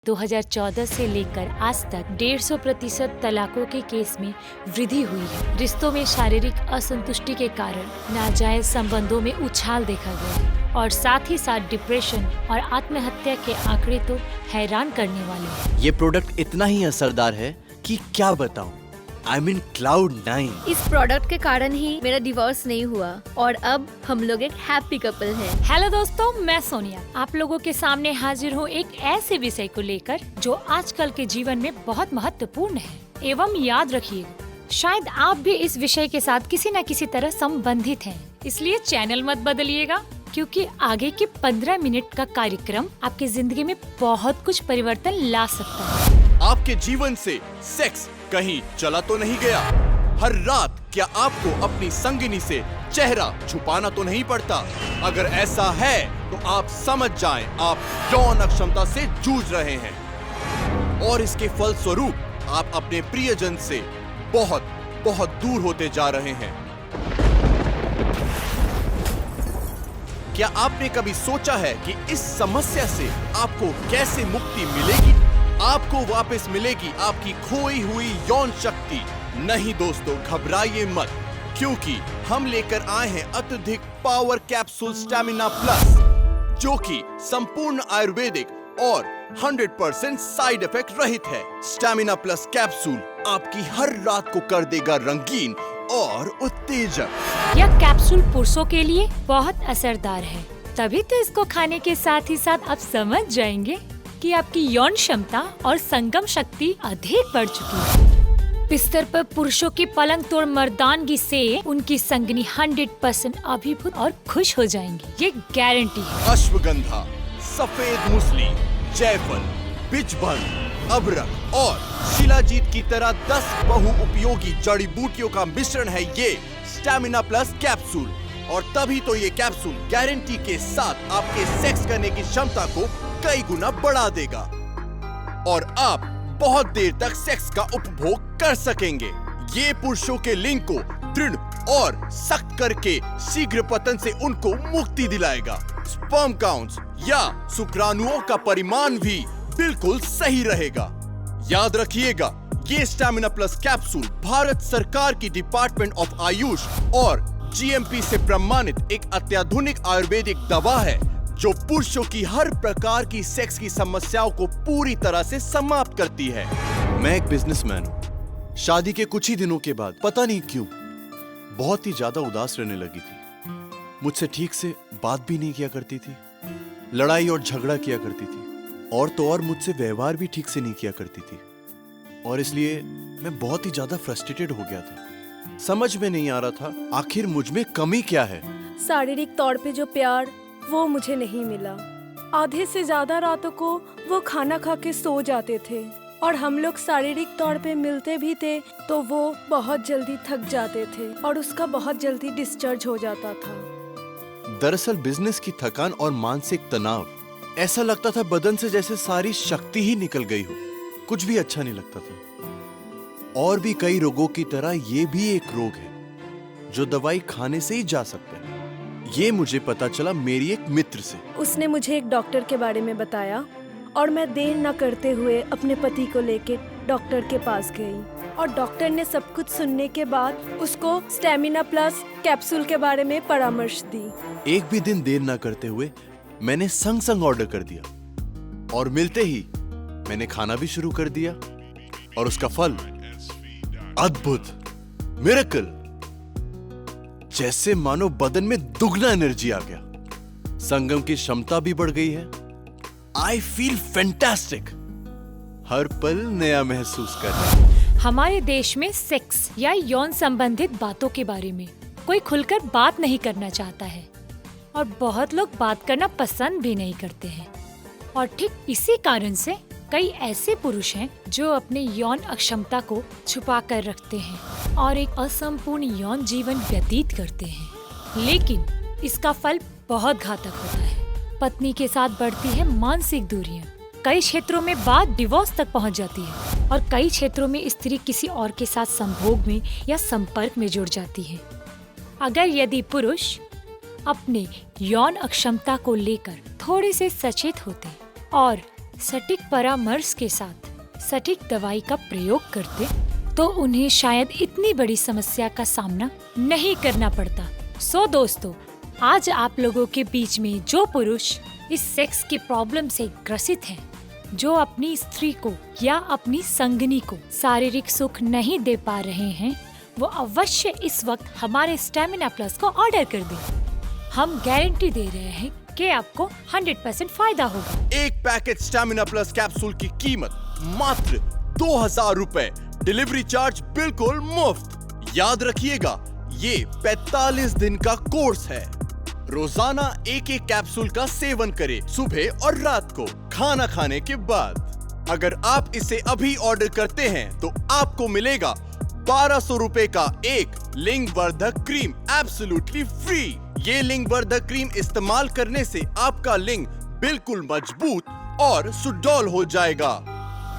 2014 से लेकर आज तक 150% तलाकों के केस में वृद्धि हुई है। रिश्तों में शारीरिक असंतुष्टि के कारण नाजायज संबंधों में उछाल देखा गया और साथ ही साथ डिप्रेशन और आत्महत्या के आंकड़े तो हैरान करने वाले हैं। ये प्रोडक्ट इतना ही असरदार है कि क्या बताऊं। I mean Cloud 9। इस प्रोडक्ट के कारण ही मेरा डिवोर्स नहीं हुआ और अब हम लोग एक हैप्पी कपल हैं। हेलो दोस्तों, मैं सोनिया आप लोगों के सामने हाजिर हूँ एक ऐसे विषय को लेकर जो आजकल के जीवन में बहुत महत्वपूर्ण है। एवं याद रखिएगा, शायद आप भी इस विषय के साथ किसी न किसी तरह संबंधित हैं। इसलिए चैनल मत बदलिएगा, क्योंकि आगे के 15 मिनट का कार्यक्रम आपकी जिंदगी में बहुत कुछ परिवर्तन ला सकता है। आपके जीवन से सेक्स कहीं चला तो नहीं गया? हर रात क्या आपको अपनी संगिनी से चेहरा छुपाना तो नहीं पड़ता? अगर ऐसा है तो आप समझ जाएं, आप यौन अक्षमता से जूझ रहे हैं और इसके फलस्वरूप आप अपने प्रियजन से बहुत बहुत दूर होते जा रहे हैं। क्या आपने कभी सोचा है कि इस समस्या से आपको कैसे मुक्ति मिलेगी? आपको वापस मिलेगी आपकी खोई हुई यौन शक्ति। नहीं दोस्तों, घबराइए मत, क्योंकि हम लेकर आए हैं अत्यधिक पावर कैप्सूल स्टैमिना प्लस, जो कि संपूर्ण आयुर्वेदिक और 100% साइड इफेक्ट रहित है। स्टैमिना प्लस कैप्सूल आपकी हर रात को कर देगा रंगीन और उत्तेजक। यह कैप्सूल पुरुषों के लिए बहुत असरदार है, तभी तो इसको खाने के साथ ही साथ आप समझ जाएंगे कि आपकी यौन क्षमता और संगम शक्ति अधिक बढ़ चुकी है। बिस्तर पर पुरुषों की पलंग तोड़ मर्दानगी से उनकी संगनी 100% अभिभूत और खुश हो जाएंगी, ये गारंटी है। अश्वगंधा, सफेद मूसली, जायफल, बिजभन, अबरक और शिलाजीत की तरह 10 बहुउपयोगी जड़ी बूटियों का मिश्रण है ये स्टैमिना प्लस कैप्सूल। और तभी तो ये कैप्सूल गारंटी के साथ आपके सेक्स करने की क्षमता को कई गुना बढ़ा देगा और आप बहुत देर तक सेक्स का उपभोग कर सकेंगे। ये पुरुषों के लिंग को दृढ़ और सख्त करके शीघ्र पतन से उनको मुक्ति दिलाएगा। स्पर्म काउंट्स या शुक्राणुओं का परिमाण भी बिल्कुल सही रहेगा। याद रखिएगा, ये स्टैमिना प्लस कैप्सूल भारत सरकार की डिपार्टमेंट ऑफ आयुष और GMP से प्रमाणित एक अत्याधुनिक आयुर्वेदिक दवा है जो पुरुषों की हर प्रकार की सेक्स की समस्याओं को पूरी तरह से समाप्त करती है। मैं एक बिजनेसमैन हूँ। शादी के कुछ ही दिनों के बाद पता नहीं क्यों बहुत ही ज्यादा उदास रहने लगी थी। मुझसे ठीक से बात भी नहीं किया करती थी, लड़ाई और झगड़ा किया करती थी और तो और मुझसे व्यवहार भी ठीक से नहीं किया करती थी और इसलिए मैं बहुत ही ज्यादा फ्रस्ट्रेटेड हो गया था। समझ में नहीं आ रहा था आखिर मुझ में कमी क्या है। शारीरिक तौर पे जो प्यार वो मुझे नहीं मिला। आधे से ज्यादा रातों को वो खाना खा के सो जाते थे और हम लोग शारीरिक तौर पे मिलते भी थे तो वो बहुत जल्दी थक जाते थे और उसका बहुत जल्दी डिस्चार्ज हो जाता था। दरअसल बिजनेस की थकान और मानसिक तनाव, ऐसा लगता था बदन से जैसे सारी शक्ति ही निकल गई हो, कुछ भी अच्छा नहीं लगता था। और भी कई रोगों की तरह ये भी एक रोग है जो दवाई खाने से ही जा सकता है। ये मुझे पता चला मेरी एक मित्र से। उसने मुझे एक डॉक्टर के बारे में बताया और मैं देर न करते हुए अपने पति को लेके डॉक्टर के पास गई और डॉक्टर ने सब कुछ सुनने के बाद उसको स्टैमिना प्लस कैप्सूल के बारे में परामर्श दी। एक भी दिन देर न करते हुए मैंने संग संग ऑर्डर कर दिया और मिलते ही मैंने खाना भी शुरू कर दिया और उसका फल अद्भुत, मिरेकल, जैसे मानो बदन में दुगना एनर्जी आ गया। संगम की क्षमता भी बढ़ गई है। I feel fantastic. हर पल नया महसूस कर रहा हूं। हमारे देश में सेक्स या यौन संबंधित बातों के बारे में कोई खुलकर बात नहीं करना चाहता है और बहुत लोग बात करना पसंद भी नहीं करते हैं और ठीक इसी कारण से कई ऐसे पुरुष हैं जो अपने यौन अक्षमता को छुपा कर रखते हैं और एक असंपूर्ण यौन जीवन व्यतीत करते हैं। लेकिन इसका फल बहुत घातक होता है। पत्नी के साथ बढ़ती है मानसिक दूरियां, कई क्षेत्रों में बात डिवोर्स तक पहुंच जाती है और कई क्षेत्रों में स्त्री किसी और के साथ संभोग में या संपर्क में जुड़ जाती है। अगर यदि पुरुष अपने यौन अक्षमता को लेकर थोड़े से सचेत होते और सटीक परामर्श के साथ सटीक दवाई का प्रयोग करते तो उन्हें शायद इतनी बड़ी समस्या का सामना नहीं करना पड़ता। सो दोस्तों, आज आप लोगों के बीच में जो पुरुष इस सेक्स की प्रॉब्लम से ग्रसित हैं, जो अपनी स्त्री को या अपनी संगनी को शारीरिक सुख नहीं दे पा रहे हैं, वो अवश्य इस वक्त हमारे स्टेमिना प्लस को ऑर्डर कर दें। हम गारंटी दे रहे हैं कि आपको 100% फायदा होगा। एक पैकेट स्टैमिना प्लस कैप्सूल की कीमत मात्र 2000 रुपए, डिलीवरी चार्ज बिल्कुल मुफ्त। याद रखिएगा, ये 45 दिन का कोर्स है। रोजाना एक एक कैप्सूल का सेवन करें, सुबह और रात को खाना खाने के बाद। अगर आप इसे अभी ऑर्डर करते हैं तो आपको मिलेगा 1200 रुपए का एक लिंग वर्धक क्रीम एब्सोल्युटली फ्री। ये लिंग वर्धक क्रीम इस्तेमाल करने से आपका लिंग बिल्कुल मजबूत और सुडौल हो जाएगा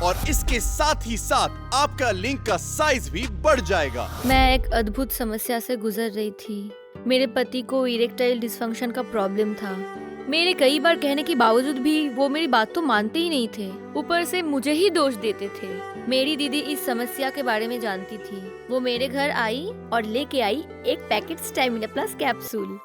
और इसके साथ ही साथ आपका लिंग का साइज भी बढ़ जाएगा। मैं एक अद्भुत समस्या से गुजर रही थी। मेरे पति को इरेक्टाइल डिसफंक्शन का प्रॉब्लम था। मेरे कई बार कहने के बावजूद भी वो मेरी बात तो मानते ही नहीं थे, ऊपर से मुझे ही दोष देते थे। मेरी दीदी इस समस्या के बारे में जानती थी। वो मेरे घर आई और लेके आई एक पैकेट स्टैमिना प्लस कैप्सूल।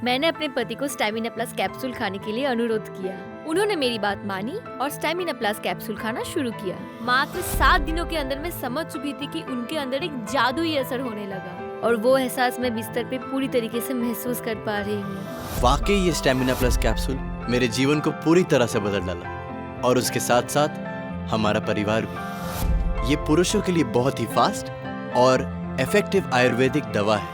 मैंने अपने पति को स्टैमिना प्लस कैप्सूल खाने के लिए अनुरोध किया। उन्होंने मेरी बात मानी और स्टैमिना प्लस कैप्सूल खाना शुरू किया। मात्र 7 दिनों के अंदर मैं समझ चुकी थी कि उनके अंदर एक जादुई असर होने लगा और वो एहसास मैं बिस्तर पे पूरी तरीके से महसूस कर पा रही हूँ। वाकई ये स्टेमिना प्लस कैप्सूल मेरे जीवन को पूरी तरह से बदल डाला और उसके साथ साथ हमारा परिवार भी। ये पुरुषों के लिए बहुत ही फास्ट और इफेक्टिव आयुर्वेदिक दवा है।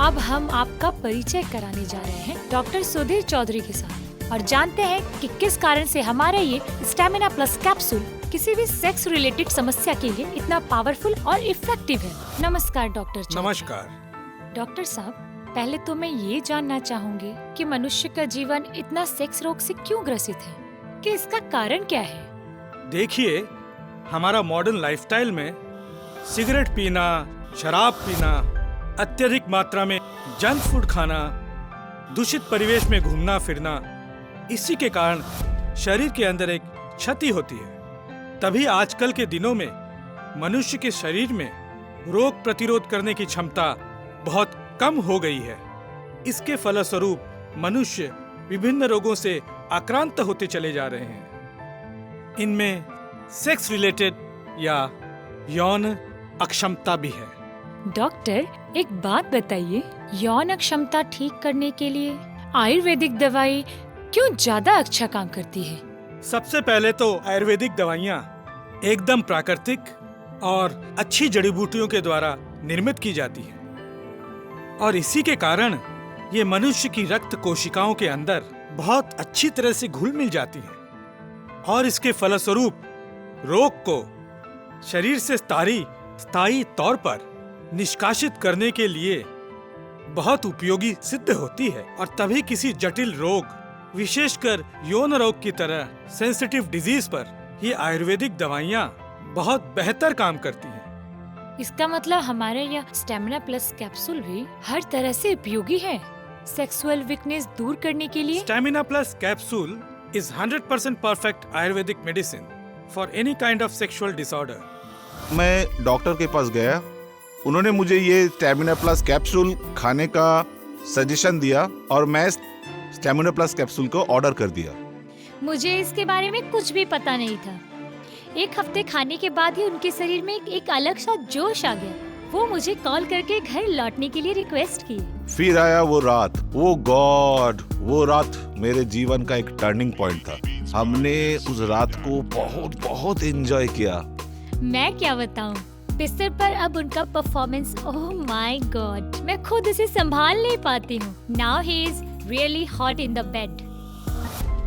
अब हम आपका परिचय कराने जा रहे हैं डॉक्टर सुधीर चौधरी के साथ और जानते हैं कि किस कारण से हमारा ये स्टेमिना प्लस कैप्सूल किसी भी सेक्स रिलेटेड समस्या के लिए इतना पावरफुल और इफेक्टिव है। नमस्कार डॉक्टर चौधरी। नमस्कार। डॉक्टर साहब, पहले तो मैं ये जानना चाहूंगी कि मनुष्य का जीवन इतना सेक्स रोग से क्यों ग्रसित है, कि इसका कारण क्या है? देखिए, हमारा मॉडर्न लाइफस्टाइल में सिगरेट पीना, शराब पीना, अत्यधिक मात्रा में जंक फूड खाना, दूषित परिवेश में घूमना फिरना, इसी के कारण शरीर के अंदर एक क्षति होती है। तभी आजकल के दिनों में मनुष्य के शरीर में रोग प्रतिरोध करने की क्षमता बहुत कम हो गई है। इसके फलस्वरूप मनुष्य विभिन्न रोगों से आक्रांत होते चले जा रहे हैं। इनमें सेक्स रिलेटेड या यौन अक्षमता भी है। डॉक्टर, एक बात बताइए, यौन अक्षमता ठीक करने के लिए आयुर्वेदिक दवाई क्यों ज्यादा अच्छा काम करती है? सबसे पहले तो आयुर्वेदिक दवाइयाँ एकदम प्राकृतिक और अच्छी जड़ी बूटियों के द्वारा निर्मित की जाती है और इसी के कारण ये मनुष्य की रक्त कोशिकाओं के अंदर बहुत अच्छी तरह से घुल मिल जाती है और इसके फलस्वरूप रोग को शरीर से स्थायी तौर पर निष्कासित करने के लिए बहुत उपयोगी सिद्ध होती है। और तभी किसी जटिल रोग, विशेषकर यौन रोग की तरह सेंसिटिव डिजीज पर ये आयुर्वेदिक दवाइयाँ बहुत बेहतर काम करती हैं। इसका मतलब हमारे यह स्टेमिना प्लस कैप्सूल भी हर तरह से उपयोगी है सेक्सुअल वीकनेस दूर करने के लिए। Stamina plus capsule is 100% perfect Ayurvedic medicine for any kind of sexual disorder. मैं डॉक्टर के पास गया, उन्होंने मुझे ये स्टेमिना प्लस कैप्सूल खाने का सजेशन दिया और मैं स्टेमिना प्लस कैप्सूल को ऑर्डर कर दिया। मुझे इसके बारे में कुछ भी पता नहीं था। एक हफ्ते खाने के बाद ही उनके शरीर में एक अलग सा जोश आ गया। वो मुझे कॉल करके घर लौटने के लिए रिक्वेस्ट की। फिर आया वो रात, वो गॉड, वो रात मेरे जीवन का एक टर्निंग पॉइंट था। हमने उस रात को बहुत बहुत एंजॉय किया। मैं क्या बताऊं, बिस्तर पर अब उनका परफॉर्मेंस, ओह माय गॉड, मैं खुद इसे संभाल नहीं पाती हूँ। Now he is really hot in the bed.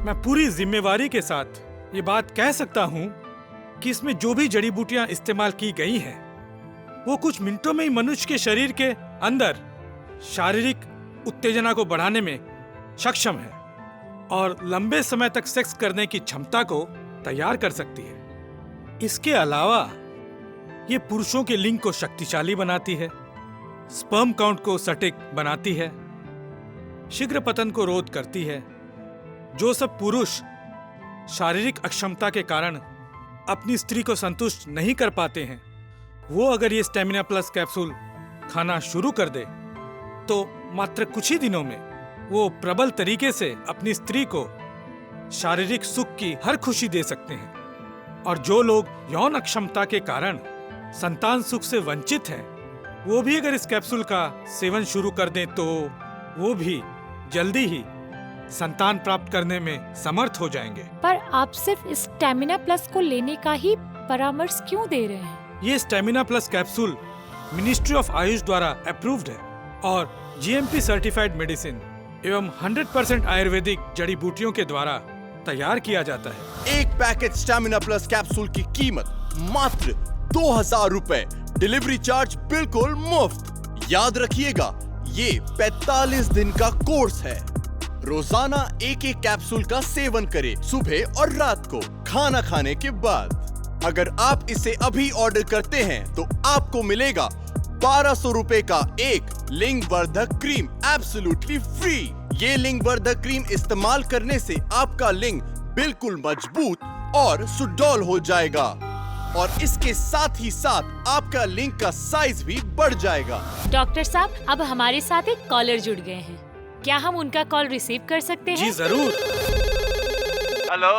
मैं पूरी जिम्मेवारी के साथ ये बात कह सकता हूँ कि इसमें जो भी जड़ी बूटियाँ इस्तेमाल की गई हैं, वो कुछ मिनटों में ही मनुष्य के शरीर के अंदर शारीरिक उत्तेजना को बढ़ाने में सक्षम है और लंबे समय तक सेक्स करने की क्षमता को तैयार कर सकती है। इसके अलावा ये पुरुषों के लिंग को शक्तिशाली बनाती है, स्पर्म काउंट को सटीक बनाती है, शीघ्र पतन को रोध करती है। जो सब पुरुष शारीरिक अक्षमता के कारण अपनी स्त्री को संतुष्ट नहीं कर पाते हैं, वो अगर ये स्टेमिना प्लस कैप्सूल खाना शुरू कर दे तो मात्र कुछ ही दिनों में वो प्रबल तरीके से अपनी स्त्री को शारीरिक सुख की हर खुशी दे सकते हैं। और जो लोग यौन अक्षमता के कारण संतान सुख से वंचित हैं, वो भी अगर इस कैप्सूल का सेवन शुरू कर दें तो वो भी जल्दी ही संतान प्राप्त करने में समर्थ हो जाएंगे। पर आप सिर्फ इस स्टेमिना प्लस को लेने का ही परामर्श क्यों दे रहे हैं? ये stamina plus capsule ministry of Ayush द्वारा अप्रूव्ड है और जीएमपी सर्टिफाइड मेडिसिन एवं 100% आयुर्वेदिक जड़ी बूटियों के द्वारा तैयार किया जाता है। एक पैकेट स्टैमिना प्लस कैप्सूल की कीमत मात्र 2000 रुपए, डिलीवरी चार्ज बिल्कुल मुफ्त। याद रखिएगा, ये 45 दिन का कोर्स है। रोजाना एक एक कैप्सूल का सेवन करें, सुबह और रात को खाना खाने के बाद। अगर आप इसे अभी ऑर्डर करते हैं तो आपको मिलेगा 1200 रुपए का एक लिंग वर्धक क्रीम एब्सोल्युटली फ्री। ये लिंग वर्धक क्रीम इस्तेमाल करने से आपका लिंग बिल्कुल मजबूत और सुडौल हो जाएगा और इसके साथ ही साथ आपका लिंग का साइज भी बढ़ जाएगा। डॉक्टर साहब, अब हमारे साथ एक कॉलर जुड़ गए हैं, क्या हम उनका कॉल रिसीव कर सकते हैं? जी जरूर। हेलो,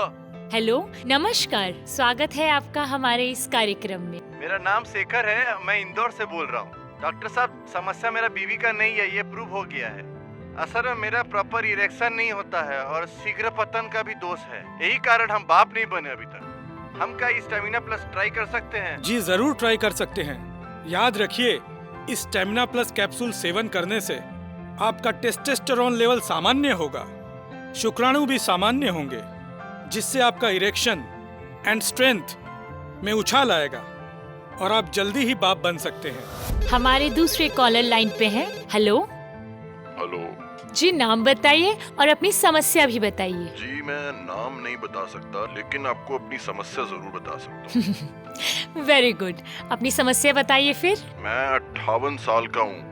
हेलो, नमस्कार, स्वागत है आपका हमारे इस कार्यक्रम में। मेरा नाम शेखर है, मैं इंदौर से बोल रहा हूँ। डॉक्टर साहब, समस्या मेरा बीवी का नहीं है, ये प्रूव हो गया है। असल में मेरा प्रॉपर इरेक्शन नहीं होता है और शीघ्र पतन का भी दोष है, यही कारण हम बाप नहीं बने अभी तक। हम क्या स्टेमिना प्लस ट्राई कर सकते हैं? जी जरूर ट्राई कर सकते हैं। याद रखिए, इस स्टेमिना प्लस कैप्सूल सेवन करने से आपका टेस्टोस्टेरोन लेवल सामान्य होगा, शुक्राणु भी सामान्य होंगे, जिससे आपका इरेक्शन एंड स्ट्रेंथ में उछाल आएगा और आप जल्दी ही बाप बन सकते हैं। हमारे दूसरे कॉलर लाइन पे हैं। हेलो हेलो जी, नाम बताइए और अपनी समस्या भी बताइए। जी, मैं नाम नहीं बता सकता, लेकिन आपको अपनी समस्या जरूर बता सकता हूँ। वेरी गुड, अपनी समस्या बताइए फिर। मैं 58 साल का हूँ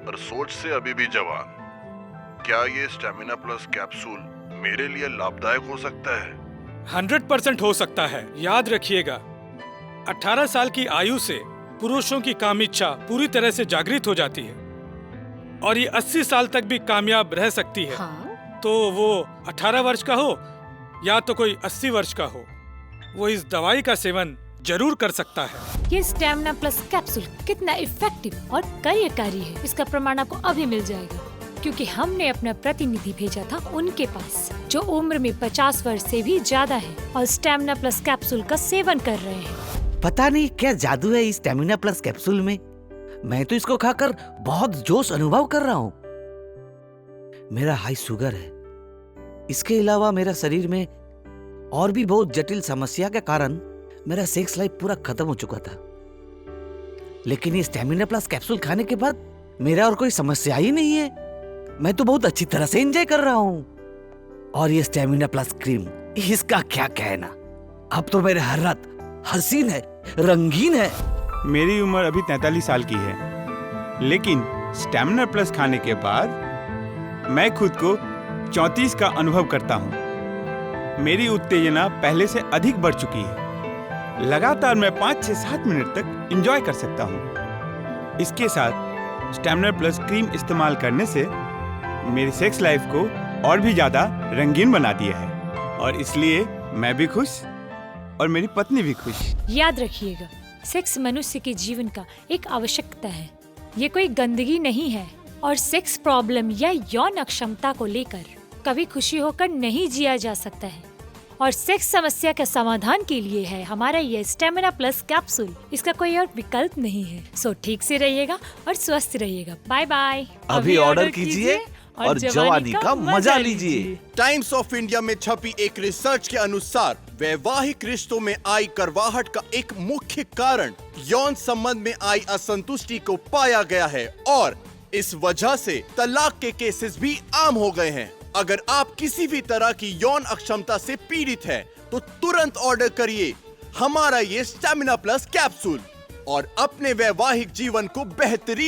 पर सोच से अभी भी जवान। क्या ये स्टेमिना प्लस कैप्सूल मेरे लिए लाभदायक हो सकता है? 100% हो सकता है। याद रखिएगा, 18 साल की आयु से पुरुषों की काम इच्छा पूरी तरह से जागृत हो जाती है और ये 80 साल तक भी कामयाब रह सकती है। हाँ? तो वो 18 वर्ष का हो या तो कोई 80 वर्ष का हो, वो इस दवाई का सेवन जरूर कर सकता है। ये स्टेमिना प्लस कैप्सूल कितना इफेक्टिव और कार्यकारी है, इसका प्रमाण आपको अभी मिल जाएगा, क्योंकि हमने अपना प्रतिनिधि भेजा था उनके पास, जो उम्र में 50 वर्ष से भी ज्यादा है और स्टेमिना प्लस कैप्सूल का सेवन कर रहे हैं। पता नहीं क्या जादू है इस स्टेमिना प्लस कैप्सूल में। मैं तो इसको खाकर बहुत जोश अनुभव कर रहा हूँ। मेरा हाई शुगर है, इसके अलावा मेरा शरीर में और भी बहुत जटिल समस्या के कारण मेरा सेक्स लाइफ पूरा खत्म हो चुका था। लेकिन ये स्टेमिना प्लस कैप्सूल खाने के बाद मेरा और कोई समस्या ही नहीं है। मैं तो बहुत अच्छी तरह से एंजॉय कर रहा हूँ। और ये स्टेमिना प्लस क्रीम, इसका क्या कहना। अब तो मेरे हर रात हसीन है, रंगीन है। मेरी उम्र अभी 43 साल की है, लेकिन स्टेमिना प्लस खाने के बाद मैं खुद को 34 का अनुभव करता हूँ। मेरी उत्तेजना पहले से अधिक बढ़ चुकी है। लगातार मैं 5 से 7 मिनट तक एंजॉय कर सकता हूँ। इसके साथ स्टेमिना प्लस क्रीम इस्तेमाल करने से मेरी सेक्स लाइफ को और भी ज्यादा रंगीन बना दिया है और इसलिए मैं भी खुश और मेरी पत्नी भी खुश। याद रखिएगा, सेक्स मनुष्य के जीवन का एक आवश्यकता है, ये कोई गंदगी नहीं है। और सेक्स प्रॉब्लम या यौन अक्षमता को लेकर कभी खुशी होकर नहीं जिया जा सकता है। और सेक्स समस्या के समाधान के लिए है हमारा ये स्टेमिना प्लस कैप्सूल, इसका कोई और विकल्प नहीं है। सो ठीक से रहिएगा और स्वस्थ रहिएगा। Bye bye. अभी ऑर्डर कीजिए और जवानी का मजा लीजिए। टाइम्स ऑफ इंडिया में छपी एक रिसर्च के अनुसार वैवाहिक रिश्तों में आई करवाहट का एक मुख्य कारण यौन संबंध में आई असंतुष्टि को पाया गया है और इस वजह से तलाक के केसेस भी आम हो गए हैं। अगर आप किसी भी तरह की यौन अक्षमता से पीड़ित हैं, तो तुरंत ऑर्डर करिए हमारा ये स्टेमिना प्लस कैप्सूल और अपने वैवाहिक जीवन को बेहतरीन